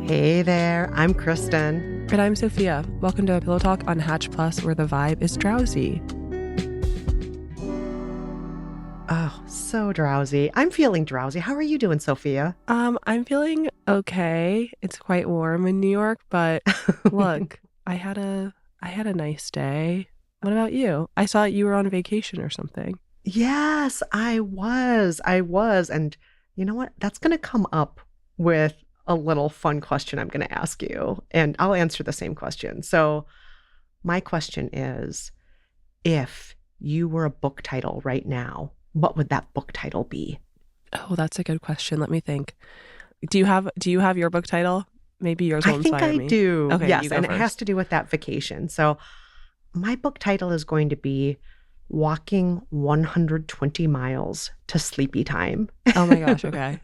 Hey there, I'm Kristen. And I'm Sophia. Welcome to a Pillow Talk on Hatch Plus, where the vibe is drowsy. Oh, so drowsy. I'm feeling drowsy. How are you doing, Sophia? I'm feeling okay. It's quite warm in New York, but look, I had a nice day. What about you? I saw you were on vacation or something. Yes, I was. And you know what? That's going to come up with a little fun question I'm going to ask you. And I'll answer the same question. So, my question is, if you were a book title right now, what would that book title be? Oh, that's a good question. Let me think. Do you have your book title? Maybe yours will inspire me. I think I do. Okay, yes, you go and first. It has to do with that vacation. So, my book title is going to be Walking 120 Miles to Sleepy Time. Oh my gosh, okay.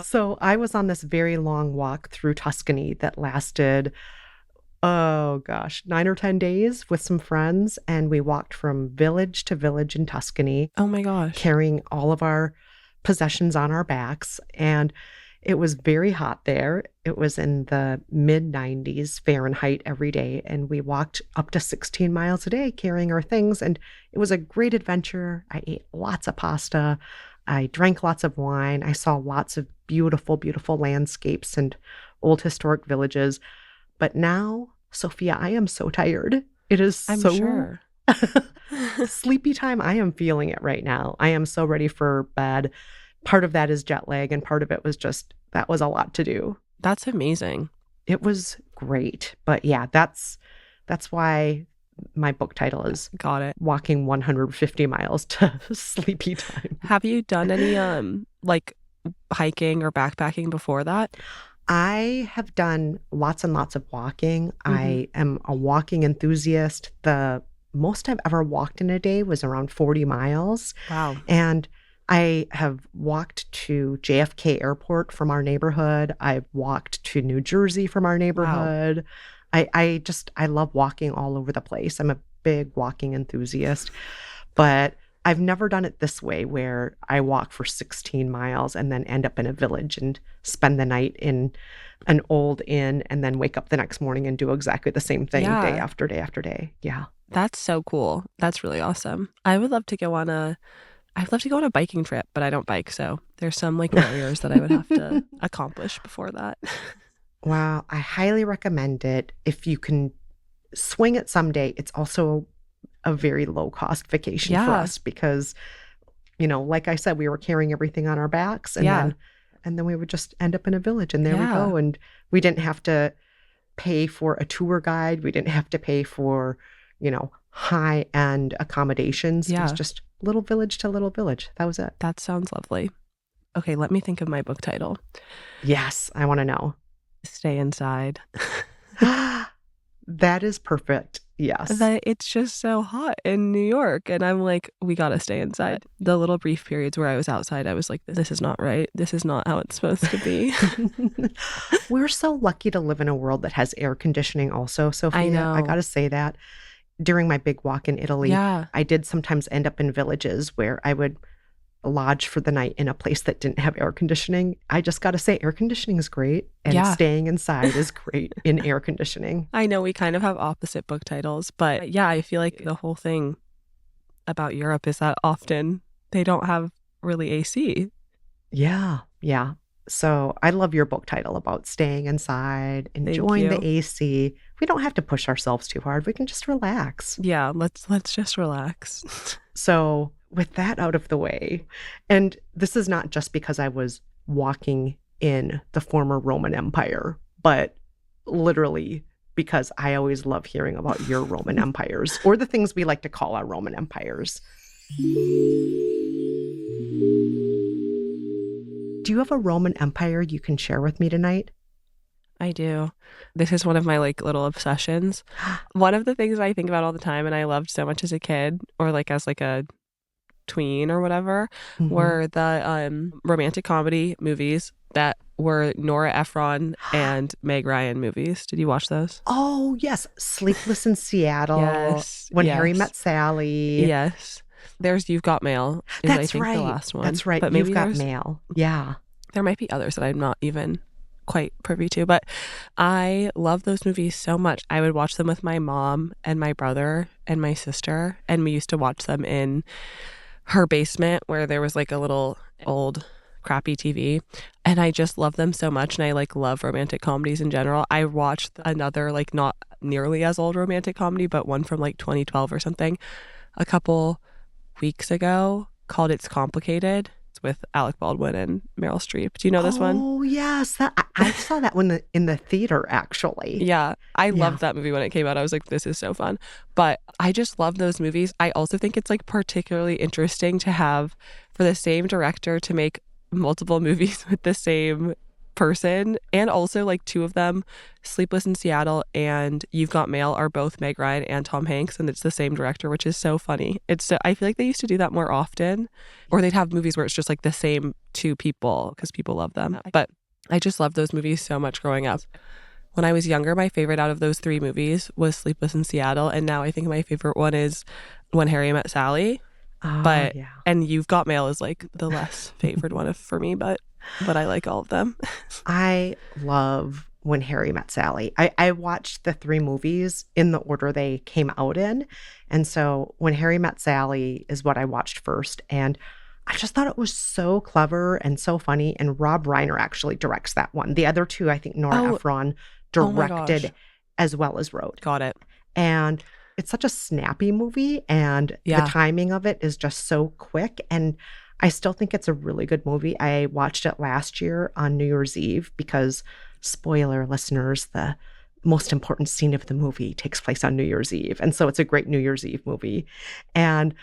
So I was on this very long walk through Tuscany that lasted, 9 or 10 days with some friends. And we walked from village to village in Tuscany, Oh my gosh. carrying all of our possessions on our backs. And it was very hot there. It was in the mid 90s Fahrenheit every day. And we walked up to 16 miles a day carrying our things. And it was a great adventure. I ate lots of pasta. I drank lots of wine. I saw lots of beautiful, beautiful landscapes and old historic villages. But now, Sophia, I am so tired. It is I'm so sure. sleepy time. I am feeling it right now. I am so ready for bed. Part of that is jet lag, and part of it was just that was a lot to do. That's amazing. It was great. But yeah, that's why my book title is Got it. Walking 150 Miles to Sleepy Time. Have you done any like hiking or backpacking before that? I have done lots and lots of walking. I am a walking enthusiast. The most I've ever walked in a day was around 40 miles. Wow. And I have walked to JFK Airport from our neighborhood. I've walked to New Jersey from our neighborhood. I love walking all over the place. I'm a big walking enthusiast, but I've never done it this way where I walk for 16 miles and then end up in a village and spend the night in an old inn and then wake up the next morning and do exactly the same thing day after day after day. Yeah. That's so cool. That's really awesome. I would love to go on a biking trip, but I don't bike, so there's some like barriers that I would have to accomplish before that. Wow, I highly recommend it. If you can swing it someday, it's also a very low cost vacation for us because, like I said, we were carrying everything on our backs and then we would just end up in a village and there we go. And we didn't have to pay for a tour guide. We didn't have to pay for, high end accommodations. It was just little village to little village. That was it. That sounds lovely. Okay, let me think of my book title. Yes, I want to know. Stay inside. That is perfect. Yes. It's just so hot in New York. And I'm like, we got to stay inside. The little brief periods where I was outside, I was like, this is not right. This is not how it's supposed to be. We're so lucky to live in a world that has air conditioning also, Sophia. I know. I got to say that. During my big walk in Italy, I did sometimes end up in villages where I would lodge for the night in a place that didn't have air conditioning. I just got to say, air conditioning is great. And staying inside is great in air conditioning. I know we kind of have opposite book titles, but yeah, I feel like the whole thing about Europe is that often they don't have really AC. Yeah. So I love your book title about staying inside, enjoying the AC. We don't have to push ourselves too hard. We can just relax. Yeah, let's just relax. So with that out of the way, and this is not just because I was walking in the former Roman Empire, but literally because I always love hearing about your Roman empires, or the things we like to call our Roman empires. Do you have a Roman empire you can share with me tonight? I do. This is one of my like little obsessions. One of the things I think about all the time and I loved so much as a kid or like as like a tween or whatever were the romantic comedy movies that were Nora Ephron and Meg Ryan movies. Did you watch those? Oh, yes. Sleepless in Seattle. Yes. When Harry Met Sally. Yes. There's You've Got Mail. That's I think right. The last one. That's right. But You've Got Mail. Yeah. There might be others that I'm not even quite privy to, but I love those movies so much. I would watch them with my mom and my brother and my sister, and we used to watch them in her basement where there was like a little old crappy TV, and I just love them so much. And I like love romantic comedies in general. I watched another like not nearly as old romantic comedy, but one from like 2012 or something a couple weeks ago called It's Complicated. It's with Alec Baldwin and Meryl Streep. Do you know this one? Oh, yes. I saw that one in the theater, actually. Yeah, I Yeah. loved that movie when it came out. I was like, this is so fun. But I just love those movies. I also think it's like particularly interesting to have for the same director to make multiple movies with the same person, and also like two of them, Sleepless in Seattle and You've Got Mail, are both Meg Ryan and Tom Hanks, and it's the same director, which is so funny. I feel like they used to do that more often, or they'd have movies where it's just like the same two people because people love them. But I just loved those movies so much growing up. When I was younger, my favorite out of those three movies was Sleepless in Seattle, and now I think my favorite one is When Harry Met Sally. Oh, yeah. And You've Got Mail is like the less favored one for me, but I like all of them. I love When Harry Met Sally. I watched the three movies in the order they came out in. And so When Harry Met Sally is what I watched first. And I just thought it was so clever and so funny. And Rob Reiner actually directs that one. The other two, I think Nora Ephron directed as well as wrote. Got it. And it's such a snappy movie, and the timing of it is just so quick. And I still think it's a really good movie. I watched it last year on New Year's Eve because, spoiler listeners, the most important scene of the movie takes place on New Year's Eve. And so it's a great New Year's Eve movie. And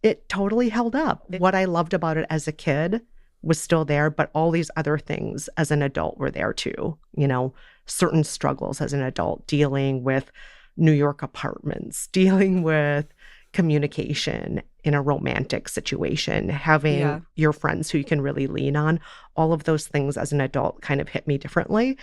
it totally held up. What I loved about it as a kid was still there, but all these other things as an adult were there too. You know, certain struggles as an adult, dealing with New York apartments, dealing with communication in a romantic situation, having your friends who you can really lean on. All of those things as an adult kind of hit me differently,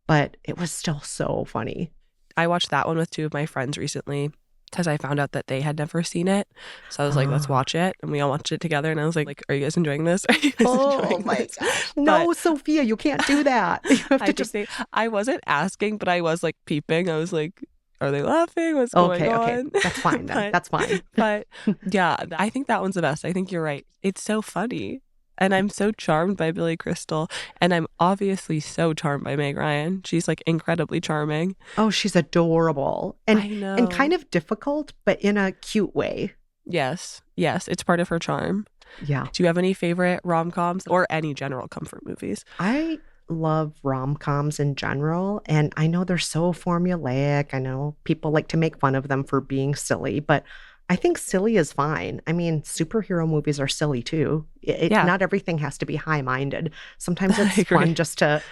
but it was still so funny. I watched that one with two of my friends recently because I found out that they had never seen it. So I was like, let's watch it. And we all watched it together. And I was like, are you guys enjoying this? Are you guys enjoying this? Gosh. No, Sophia, you can't do that. You have to just... I wasn't asking, but I was like peeping. I was like, are they laughing? What's going on? Okay. That's fine then. That's fine. But yeah, I think that one's the best. I think you're right. It's so funny. And I'm so charmed by Billy Crystal. And I'm obviously so charmed by Meg Ryan. She's like incredibly charming. Oh, she's adorable. And, I know. And kind of difficult, but in a cute way. Yes. It's part of her charm. Yeah. Do you have any favorite rom-coms or any general comfort movies? I love rom-coms in general, and I know they're so formulaic. I know people like to make fun of them for being silly, but I think silly is fine. I mean, superhero movies are silly too. Not everything has to be high-minded. Sometimes it's fun just to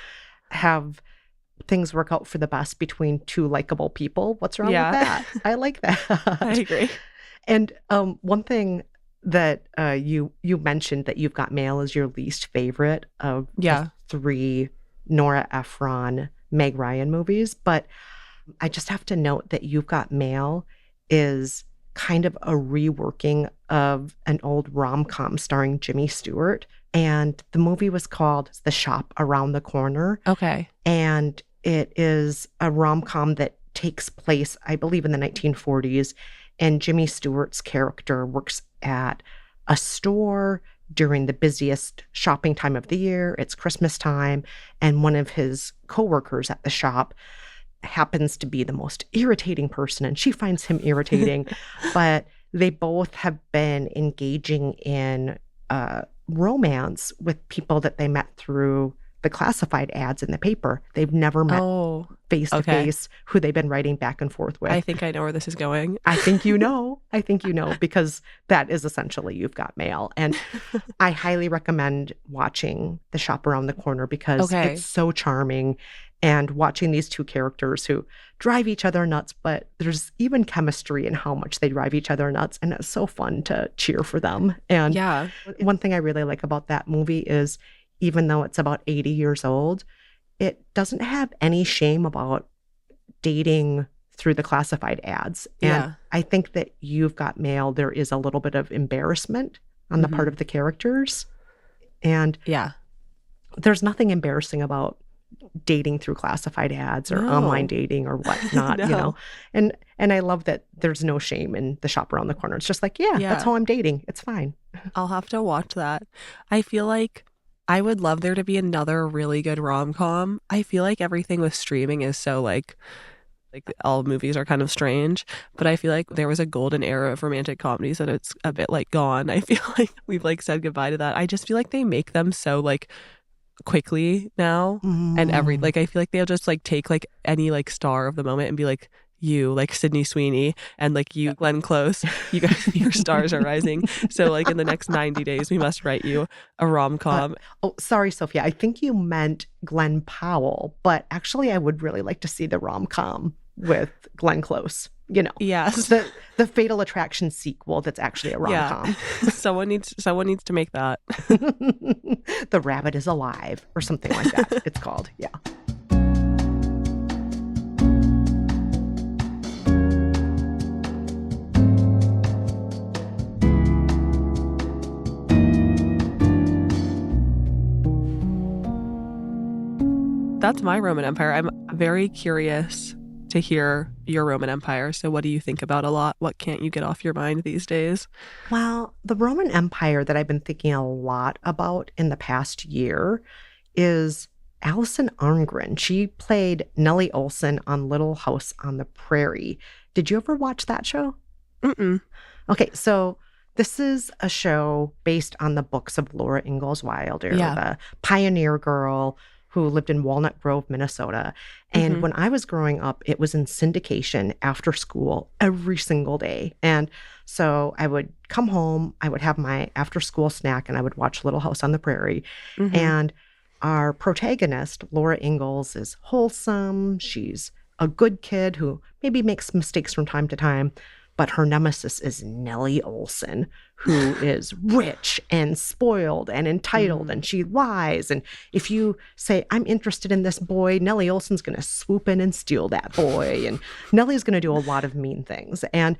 have things work out for the best between two likable people. What's wrong with that? I like that. I agree. And one thing that you mentioned, that You've Got Mail is your least favorite of the three Nora Ephron, Meg Ryan movies. But I just have to note that You've Got Mail is kind of a reworking of an old rom-com starring Jimmy Stewart. And the movie was called The Shop Around the Corner. Okay. And it is a rom-com that takes place, I believe, in the 1940s. And Jimmy Stewart's character works at a store during the busiest shopping time of the year. It's Christmas time. And one of his coworkers at the shop happens to be the most irritating person, and she finds him irritating. But they both have been engaging in romance with people that they met through the classified ads in the paper. They've never met face to face, who they've been writing back and forth with. I think I know where this is going. I think you know, because that is essentially You've Got Mail. And I highly recommend watching The Shop Around the Corner because it's so charming, and watching these two characters who drive each other nuts, but there's even chemistry in how much they drive each other nuts. And it's so fun to cheer for them. And one thing I really like about that movie is, even though it's about 80 years old, it doesn't have any shame about dating through the classified ads. And I think that You've Got Mail, there is a little bit of embarrassment on the part of the characters. And there's nothing embarrassing about dating through classified ads or online No. dating or whatnot, No. And I love that there's no shame in the shop around the corner. It's just like, yeah, that's Yeah. how I'm dating. It's fine. I'll have to watch that. I feel like I would love there to be another really good rom-com. I feel like everything with streaming is so like all movies are kind of strange, but I feel like there was a golden era of romantic comedies and it's a bit like gone. I feel like we've like said goodbye to that. I just feel like they make them so like quickly now, and Mm. I feel like they'll just like take like any like star of the moment and be like, you like Sydney Sweeney and like you Glenn Close, you guys, your stars are rising, so like in the next 90 days we must write you a rom-com. Oh, sorry, Sophia. I think you meant Glenn Powell, but actually I would really like to see the rom-com with Glenn Close. Yes. The Fatal Attraction sequel that's actually a rom-com. Yeah. someone needs to make that. The Rabbit is Alive or something like that. It's called. Yeah. That's my Roman Empire. I'm very curious to hear your Roman Empire. So what do you think about a lot? What can't you get off your mind these days? Well, the Roman Empire that I've been thinking a lot about in the past year is Alison Arngren. She played Nellie Olson on Little House on the Prairie. Did you ever watch that show? Mm-mm. Okay, so this is a show based on the books of Laura Ingalls Wilder, Yeah. the pioneer girl who lived in Walnut Grove, Minnesota. And when I was growing up, it was in syndication after school every single day. And so I would come home, I would have my after school snack, and I would watch Little House on the Prairie. And our protagonist, Laura Ingalls, is wholesome. She's a good kid who maybe makes mistakes from time to time. But her nemesis is Nellie Olson, who is rich and spoiled and entitled, and she lies. And if you say, I'm interested in this boy, Nellie Olson's going to swoop in and steal that boy. And Nellie's going to do a lot of mean things and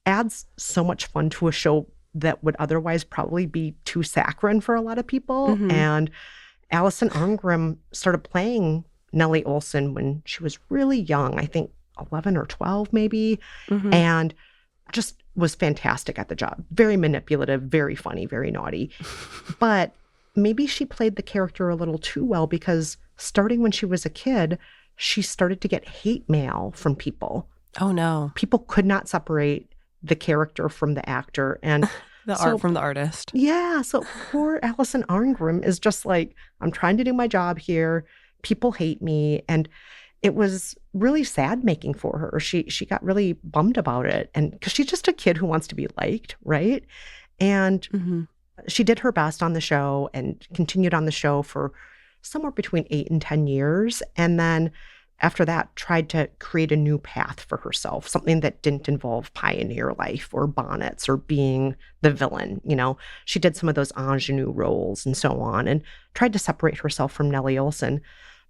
adds so much fun to a show that would otherwise probably be too saccharine for a lot of people. And Alison Arngren started playing Nellie Olson when she was really young, I think 11 or 12 maybe, and just was fantastic at the job. Very manipulative, very funny, very naughty. But maybe she played the character a little too well because starting when she was a kid, she started to get hate mail from people. Oh, no. People could not separate the character from the actor. And the art from the artist. Yeah. So poor Alison Arngren is just like, I'm trying to do my job here. People hate me. And it was really sad making for her. She got really bummed about it. And because she's just a kid who wants to be liked, right? And she did her best on the show and continued on the show for somewhere between 8 and 10 years. And then after that, tried to create a new path for herself, something that didn't involve pioneer life or bonnets or being the villain. She did some of those ingenue roles and so on and tried to separate herself from Nellie Olson.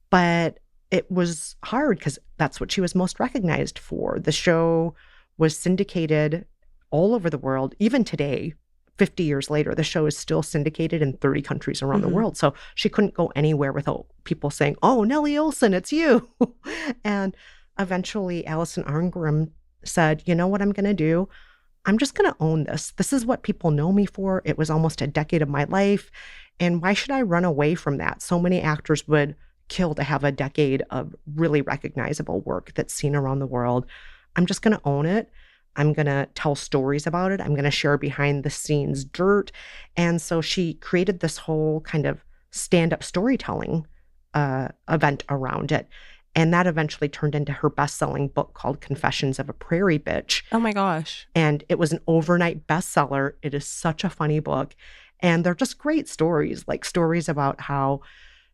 But it was hard because that's what she was most recognized for. The show was syndicated all over the world. Even today, 50 years later, the show is still syndicated in 30 countries around the world. So she couldn't go anywhere without people saying, oh, Nellie Olson, it's you. And eventually Alison Arngren said, you know what I'm going to do? I'm just going to own this. This is what people know me for. It was almost a decade of my life. And why should I run away from that? So many actors would kill to have a decade of really recognizable work that's seen around the world. I'm just going to own it. I'm going to tell stories about it. I'm going to share behind the scenes dirt. And so she created this whole kind of stand-up storytelling event around it. And that eventually turned into her best-selling book called Confessions of a Prairie Bitch. Oh my gosh. And it was an overnight bestseller. It is such a funny book. And they're just great stories, like stories about how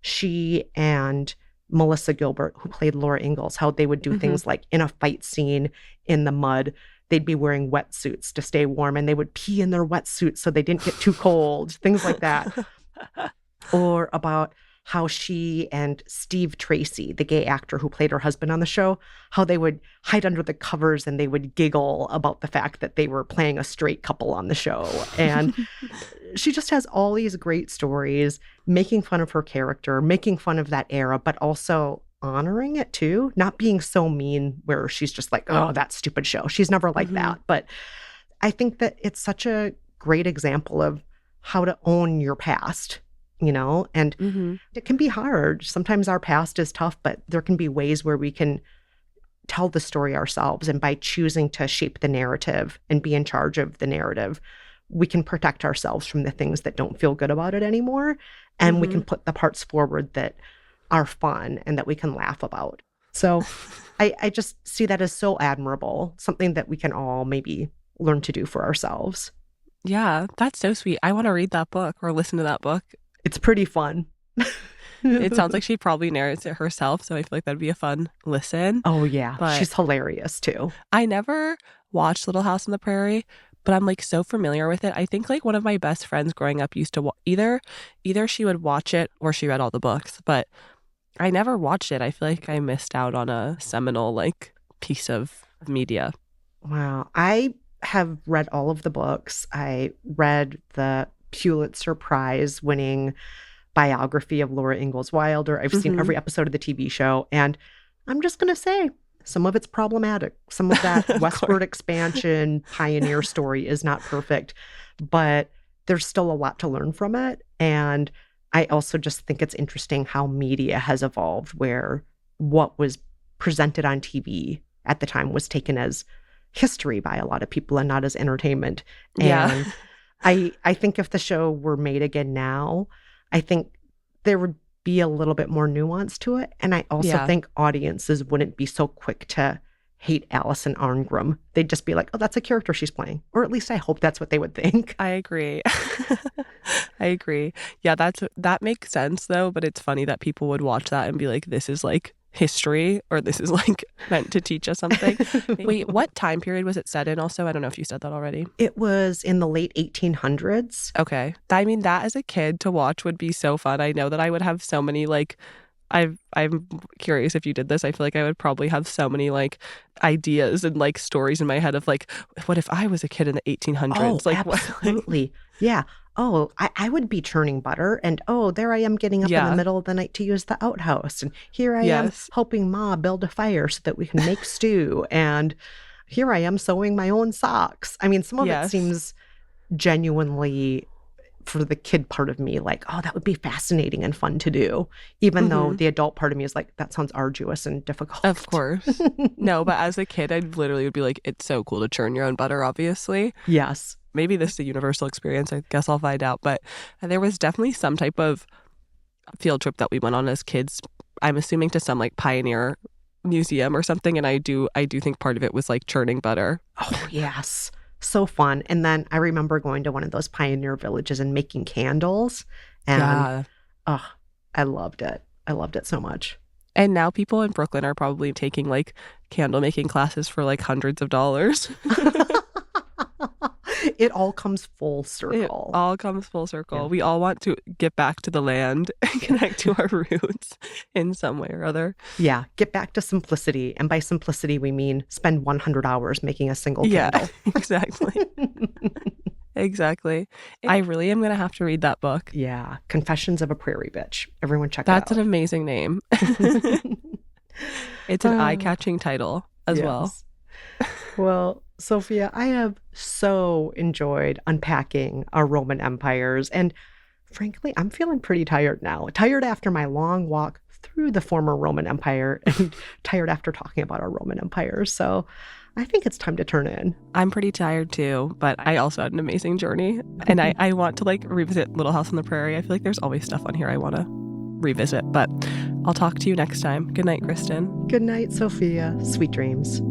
she and Melissa Gilbert, who played Laura Ingalls, how they would do things like in a fight scene in the mud, they'd be wearing wetsuits to stay warm and they would pee in their wetsuits so they didn't get too cold, things like that. Or about how she and Steve Tracy, the gay actor who played her husband on the show, how they would hide under the covers and they would giggle about the fact that they were playing a straight couple on the show. And she just has all these great stories, making fun of her character, making fun of that era, but also honoring it too, not being so mean where she's just like, oh, that stupid show. She's never like that. But I think that it's such a great example of how to own your past, and it can be hard. Sometimes our past is tough, but there can be ways where we can tell the story ourselves. And by choosing to shape the narrative and be in charge of the narrative, we can protect ourselves from the things that don't feel good about it anymore. And we can put the parts forward that are fun and that we can laugh about. So I just see that as so admirable, something that we can all maybe learn to do for ourselves. Yeah, that's so sweet. I want to read that book or listen to that book. It's pretty fun. It sounds like she probably narrates it herself, so I feel like that'd be a fun listen. Oh, yeah. But she's hilarious, too. I never watched Little House on the Prairie, but I'm like so familiar with it. I think like one of my best friends growing up used to either she would watch it or she read all the books, but I never watched it. I feel like I missed out on a seminal like piece of media. Wow. I have read all of the books. I read the Pulitzer Prize winning biography of Laura Ingalls Wilder. I've seen every episode of the TV show, and I'm just going to say some of it's problematic. Some of that westward expansion pioneer story is not perfect, but there's still a lot to learn from it. And I also just think it's interesting how media has evolved, where what was presented on TV at the time was taken as history by a lot of people and not as entertainment. Yeah. And I think if the show were made again now, I think there would be a little bit more nuance to it. And I also think audiences wouldn't be so quick to hate Alison Arngrim. They'd just be like, oh, that's a character she's playing. Or at least I hope that's what they would think. I agree. I agree. Yeah, that makes sense though, but it's funny that people would watch that and be like, this is like history, or this is like meant to teach us something. Wait, what time period was it set in also? I don't know if you said that already. It was in the late 1800s. Okay. I mean, that as a kid to watch would be so fun. I know that I would have so many like, I'm curious if you did this. I feel like I would probably have so many like ideas and like stories in my head of like, what if I was a kid in the 1800s? Oh, like, absolutely. Yeah. Oh, I would be churning butter, and oh, there I am getting up in the middle of the night to use the outhouse, and here I am helping Ma build a fire so that we can make stew, and here I am sewing my own socks. I mean, some of it seems genuinely, for the kid part of me, like, oh, that would be fascinating and fun to do, even though the adult part of me is like, that sounds arduous and difficult. Of course. No, but as a kid, I literally would be like, it's so cool to churn your own butter, obviously. Yes. Maybe this is a universal experience. I guess I'll find out. But there was definitely some type of field trip that we went on as kids. I'm assuming to some like pioneer museum or something. And I do think part of it was like churning butter. Oh, yes. So fun. And then I remember going to one of those pioneer villages and making candles. And I loved it. I loved it so much. And now people in Brooklyn are probably taking like candle making classes for like hundreds of dollars. It all comes full circle. It all comes full circle. Yeah. We all want to get back to the land and connect to our roots in some way or other. Yeah, get back to simplicity. And by simplicity, we mean spend 100 hours making a single candle. Yeah, exactly. Exactly. I really am going to have to read that book. Yeah, Confessions of a Prairie Bitch. Everyone check it out. That's an amazing name. It's an eye-catching title as well. Well, Sophia, I have so enjoyed unpacking our Roman empires. And frankly, I'm feeling pretty tired now. Tired after my long walk through the former Roman Empire and tired after talking about our Roman empires. So I think it's time to turn in. I'm pretty tired too, but I also had an amazing journey. And I want to like revisit Little House on the Prairie. I feel like there's always stuff on here I want to revisit. But I'll talk to you next time. Good night, Kristen. Good night, Sophia. Sweet dreams.